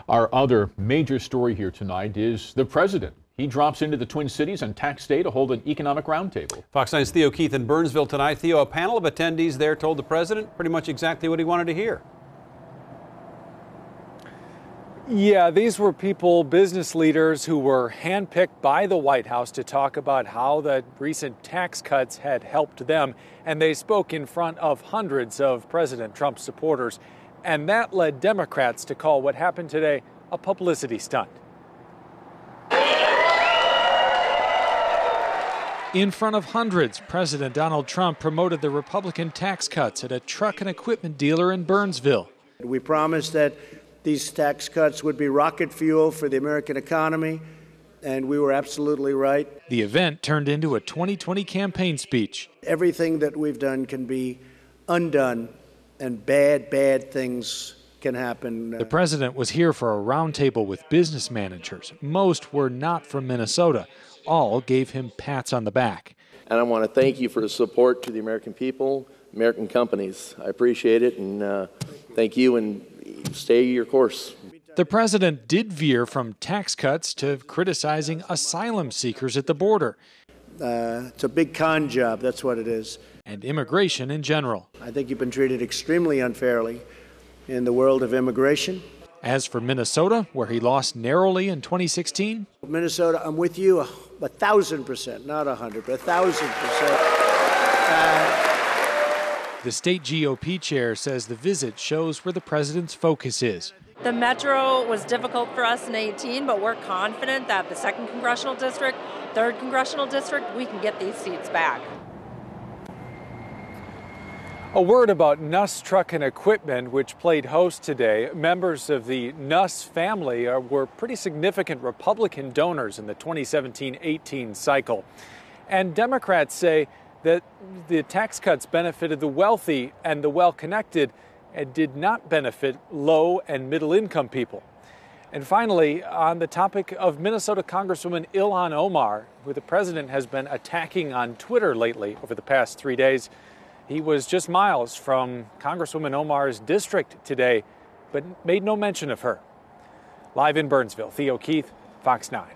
Our other major story here tonight is the president. He drops into the Twin Cities and Tax Day to hold an economic roundtable. Fox 9's Theo Keith in Burnsville tonight. Theo, a panel of attendees there told the president pretty much exactly what he wanted to hear. Yeah, these were people, business leaders who were handpicked by the White House to talk about how the recent tax cuts had helped them. And they spoke in front of hundreds of President Trump's supporters. And that led Democrats to call what happened today a publicity stunt. In front of hundreds, President Donald Trump promoted the Republican tax cuts at a truck and equipment dealer in Burnsville. We promised that these tax cuts would be rocket fuel for the American economy, and we were absolutely right. The event turned into a 2020 campaign speech. Everything that we've done can be undone, and bad things can happen. The president was here for a roundtable with business managers. Most were not from Minnesota. All gave him pats on the back. And I want to thank you for the support to the American people, American companies. I appreciate it, and thank you, and stay your course. The president did veer from tax cuts to criticizing asylum seekers at the border. It's a big con job, that's what it is. And immigration in general. I think you've been treated extremely unfairly in the world of immigration. As for Minnesota, where he lost narrowly in 2016. Minnesota, I'm with you 1,000%, not 100, but 1,000%. The state GOP chair says the visit shows where the president's focus is. The Metro was difficult for us in 18, but we're confident that the 2nd Congressional District, 3rd Congressional District, we can get these seats back. A word about Nuss Truck and Equipment, which played host today. Members of the Nuss family were pretty significant Republican donors in the 2017-18 cycle. And Democrats say that the tax cuts benefited the wealthy and the well-connected and did not benefit low and middle-income people. And finally, on the topic of Minnesota Congresswoman Ilhan Omar, who the president has been attacking on Twitter lately over the past 3 days, he was just miles from Congresswoman Omar's district today, but made no mention of her. Live in Burnsville, Theo Keith, Fox 9.